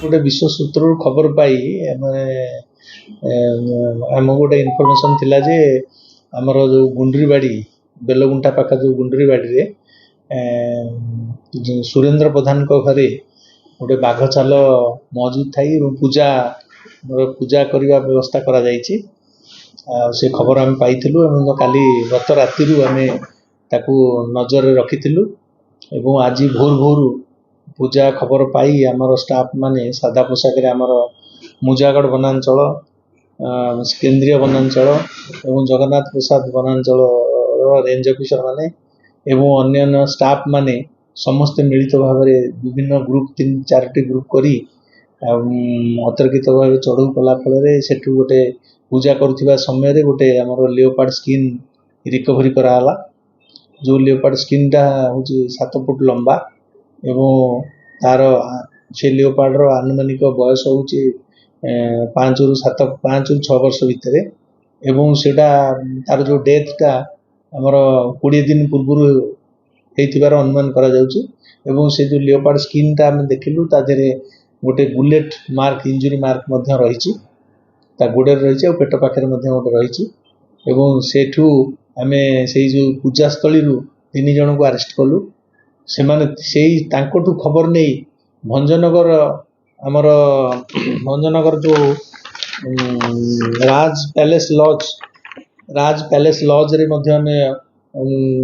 गोटे विश्व सूत्र खबर पाई आम गोटे इनफर्मेशन थिला जे आमर जो गुंडरीबाड़ी बेलगुंटा पाखा जो गुंडरीबाड़ी सुरेंद्र प्रधान घरे गोटे बाघ छाल मौजूद थी पूजा पूजा करने व्यवस्था करा जायछि। से खबर आम पाइलु काली गत राति आम ताकू नजर रखिलु एवं आज भोर भोर पूजा खबर पाई आमर स्टाफ माने सादा पोशाक आमर मुजागढ़ वनांचल केंद्रीय वनांचल एवं जगन्नाथ प्रसाद वनांचल रेंज ऑफिसर माने एवं अन्य स्टाफ माने समस्त मिलित भाव विभिन्न ग्रुप 3-4टी ग्रुप करी अतर्कित भाव चढ़ऊ कला फल से गोटे पूजा करुवा समय गोटे आमर लियोपार्ड स्किन रिकवरी कराला। जो लियोपार्ड स्किन हूँ 7 फुट लंबा एवं तार से लियोपार्ड आनुमानिक बयस हूँ 5 ରୁ 6 वर्ष भितर एवं सेटा तार जो डेथटा आमर 20 दिन पूर्व होइथिबार अनुमान करा जाउछि एवं से जो लियोपार्ड स्किनटा आम देखिलु ता देहरे गोटे बुलेट मार्क इंजुरी मार्क मध्य रही गोड़े रही पेट पाखे गोटे रही एवं सेठू आम से जो पूजास्थली 3 जन को अरेस्ट कलु। से खबर नहीं भंजनगर आमर भंजनगर जो राज पैलेस लॉज रे मध्य आम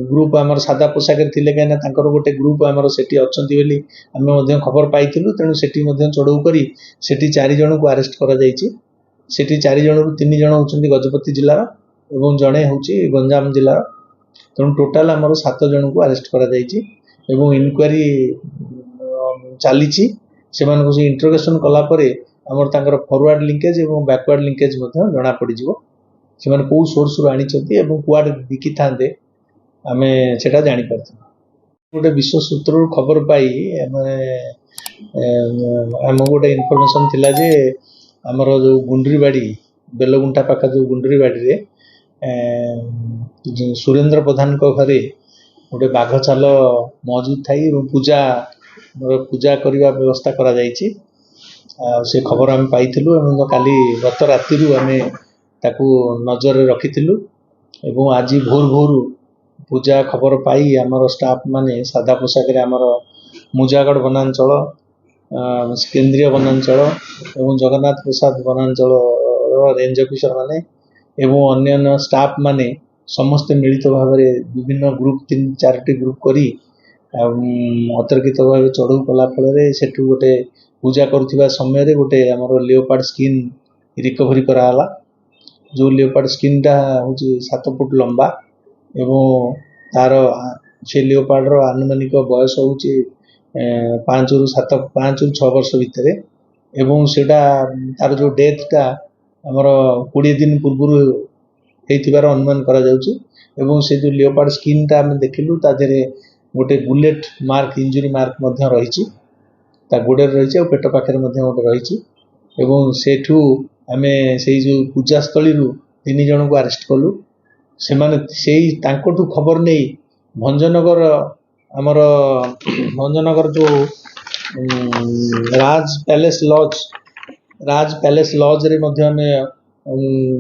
ग्रुप आमर सादा पोशाक थिले कहीं गोटे ग्रुप आमर सेठी अछंती बोली आम खबर पाइलु तेणु सेठी चढ़ऊ करी सेठी 4 जन को अरेस्ट करा जायछि। सेठी 4 जन 3 जन होउछन्ति गजपति जिलार एवं जड़े हूँ गंजाम जिलार तेणु टोटाल आमर 7 जन को अरेस्ट करा जायछि एवं इनक्वारी चली इंटरोगेशन कलापर आमर तांकर फॉरवर्ड लिंकेज एवं बैकवर्ड लिंकेज जना पड़ से कौ सोर्स रु आनी कुआडे बिकी था आम से जापर गोटे विश्व सूत्र खबर पाई आम गोटे इनफर्मेशन थिला जे आमर जो गुंडरीबाड़ी बेलगुंटा पाखा जो गुंडरीबाड़ी सुरेंद्र प्रधान घरे गोटे बाघ छाल मौजूद थी पूजा पूजा करने व्यवस्था करा जायछि। से खबर आम पाइलु काली गत राति आम ताकू नजर रखिलु एवं आज भोर भोर पूजा खबर पाई आमर स्टाफ माने सादा पोशाक आमर मुजागढ़ वनांचल केंद्रीय वनांचल एवं जगन्नाथ प्रसाद वनांचल रेंज ऑफिसर माने एवं अन्य स्टाफ माने समस्त मिलित भाव विभिन्न ग्रुप 3-4टी ग्रुप करी अतर्कित भाव चढ़ऊ कला फल से गोटे पूजा करुवा समय गोटे आमर लियोपार्ड स्किन रिकवरी कराला। जो लियोपार्ड स्किनटा हूँ 7 फुट लंबा एवं तार से लियोपार्ड आनुमानिक बयस हूँ 5 ରୁ 6 वर्ष भितर एवं सेटा तार जो डेथटा आमर 20 दिन पूर्व होइथिबार अनुमान करा जाउछि एवं से जो लियोपार्ड स्किनटा आम देखिलु ता देहरे गोटे बुलेट मार्क इंजुरी मार्क मध्य रही गोड़े रही पेट पाखे गोटे रही एवं सेठू आम से जो पूजास्थली 3 जन को अरेस्ट कलु। से खबर नहीं भंजनगर आमर भंजनगर जो राज पैलेस लॉज रे मध्य आम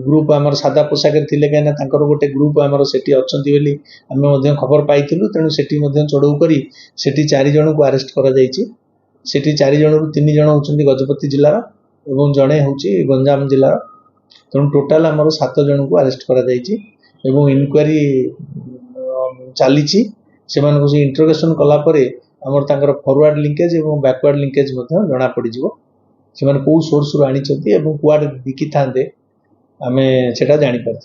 ग्रुप आमर सादा पोशाक थिले कहीं गोटे ग्रुप आमर सेठी अछंती बोली आम खबर पाइलु तेणु सेठी चढ़ऊ करी सेठी 4 जन को अरेस्ट करा जायछि। सेठी 4 जन 3 जन होउछन्ति गजपति जिलार एवं जड़े हूँ गंजाम जिलार तेणु टोटाल आमर 7 जन को अरेस्ट करा जायछि एवं इनक्वारी चली इंटरोगेशन कलापर आमर तांकर फॉरवर्ड लिंकेज एवं बैकवर्ड लिंकेज जना पड़ से कौ सोर्स रु आनी कुआडे बिकी था आम से जापर।